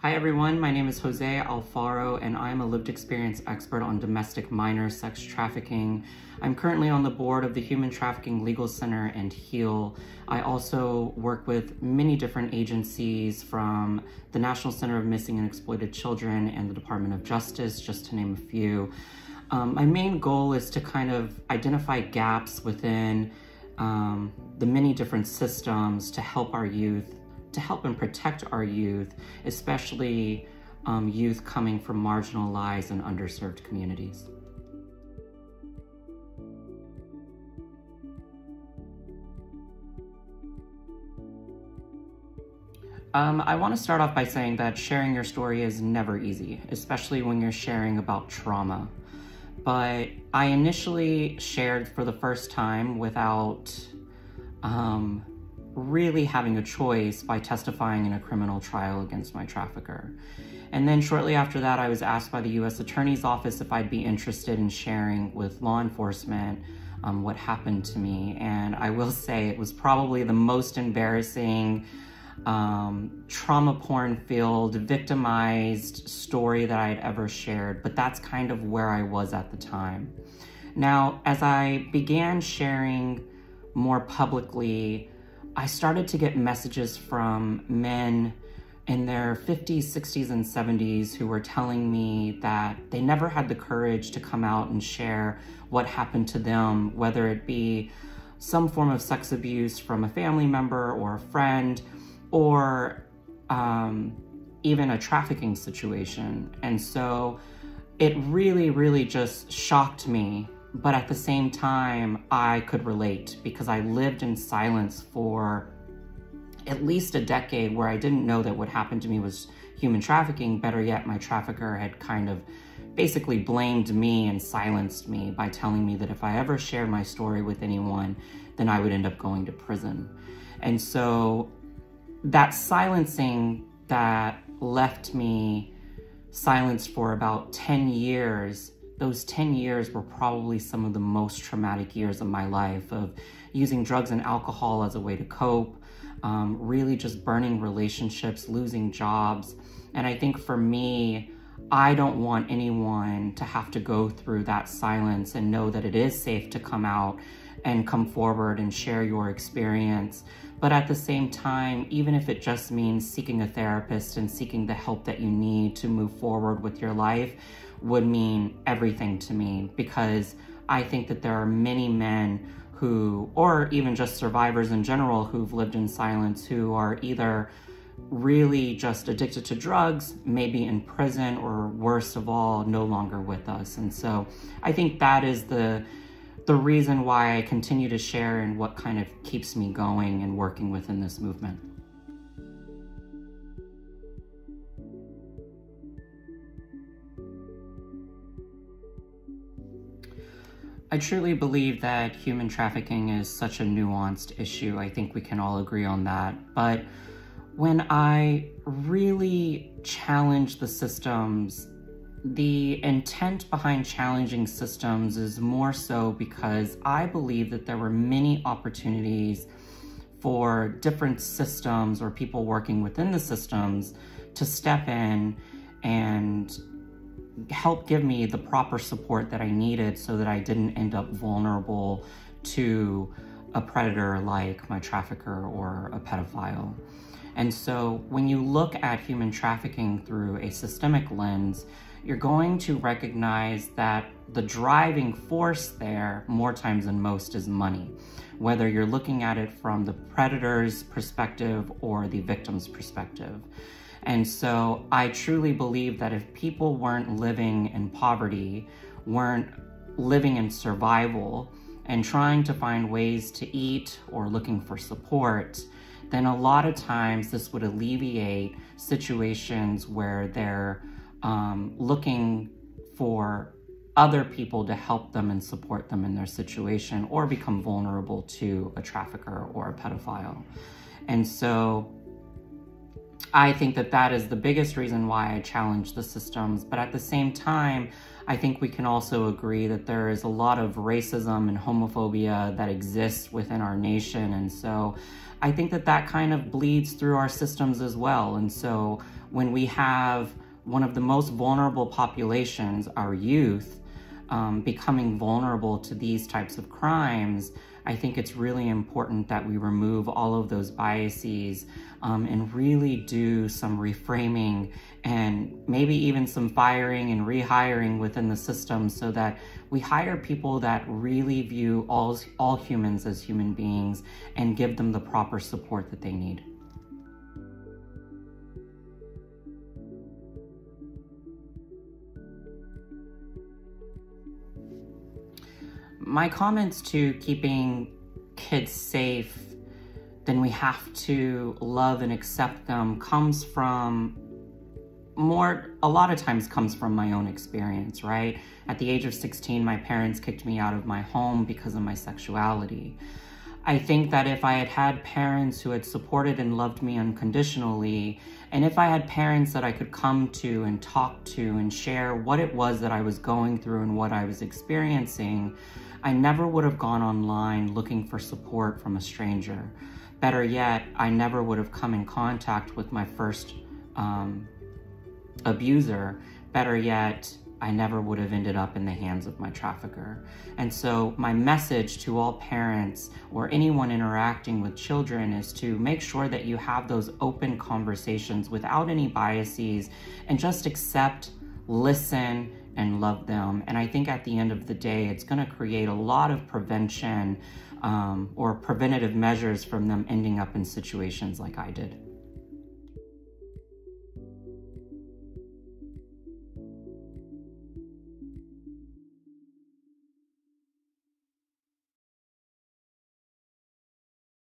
Hi everyone, my name is Jose Alfaro and I'm a lived experience expert on domestic minor sex trafficking. I'm currently on the board of the Human Trafficking Legal Center and HEAL. I also work with many different agencies from the National Center of Missing and Exploited Children and the Department of Justice, just to name a few. My main goal is to kind of identify gaps within the many different systems to help our youth, to help and protect our youth, especially youth coming from marginalized and underserved communities. I want to start off by saying that sharing your story is never easy, especially when you're sharing about trauma. But I initially shared for the first time without really having a choice by testifying in a criminal trial against my trafficker. And then shortly after that, I was asked by the U.S. Attorney's Office if I'd be interested in sharing with law enforcement what happened to me. And I will say it was probably the most embarrassing, trauma porn-filled, victimized story that I had ever shared, but that's kind of where I was at the time. Now, as I began sharing more publicly, I started to get messages from men in their 50s, 60s, and 70s who were telling me that they never had the courage to come out and share what happened to them, whether it be some form of sex abuse from a family member or a friend, or even a trafficking situation. And so it really just shocked me. But at the same time, I could relate because I lived in silence for at least a decade where I didn't know that what happened to me was human trafficking. Better yet, my trafficker had kind of basically blamed me and silenced me by telling me that if I ever shared my story with anyone, then I would end up going to prison. And so that silencing that left me silenced for about 10 years, those 10 years were probably some of the most traumatic years of my life, of using drugs and alcohol as a way to cope, really just burning relationships, losing jobs. And I think for me, I don't want anyone to have to go through that silence and know that it is safe to come out and come forward and share your experience. But at the same time, even if it just means seeking a therapist and seeking the help that you need to move forward with your life, would mean everything to me, because I think that there are many men who, or even just survivors in general, who've lived in silence, who are either really just addicted to drugs, maybe in prison, or worst of all, no longer with us. And so I think that is the reason why I continue to share and what kind of keeps me going and working within this movement. I truly believe that human trafficking is such a nuanced issue. I think we can all agree on that. But when I really challenge the systems, the intent behind challenging systems is more so because I believe that there were many opportunities for different systems or people working within the systems to step in and help give me the proper support that I needed so that I didn't end up vulnerable to a predator like my trafficker or a pedophile. And so when you look at human trafficking through a systemic lens, you're going to recognize that the driving force there, more times than most, is money, whether you're looking at it from the predator's perspective or the victim's perspective. And so I truly believe that if people weren't living in poverty, weren't living in survival, and trying to find ways to eat or looking for support, then a lot of times this would alleviate situations where they're looking for other people to help them and support them in their situation, or become vulnerable to a trafficker or a pedophile. And so I think that that is the biggest reason why I challenge the systems. But at the same time, I think we can also agree that there is a lot of racism and homophobia that exists within our nation. And so I think that that kind of bleeds through our systems as well. And so when we have one of the most vulnerable populations, our youth, becoming vulnerable to these types of crimes, I think it's really important that we remove all of those biases and really do some reframing and maybe even some firing and rehiring within the system so that we hire people that really view all humans as human beings and give them the proper support that they need. My comments to keeping kids safe, then we have to love and accept them, comes from a lot of times comes from my own experience, right? At the age of 16, my parents kicked me out of my home because of my sexuality. I think that if I had had parents who had supported and loved me unconditionally, and if I had parents that I could come to and talk to and share what it was that I was going through and what I was experiencing, I never would have gone online looking for support from a stranger. Better yet, I never would have come in contact with my first abuser. Better yet, I never would have ended up in the hands of my trafficker. And so my message to all parents or anyone interacting with children is to make sure that you have those open conversations without any biases and just accept, listen, and love them. And I think at the end of the day, it's going to create a lot of prevention or preventative measures from them ending up in situations like I did.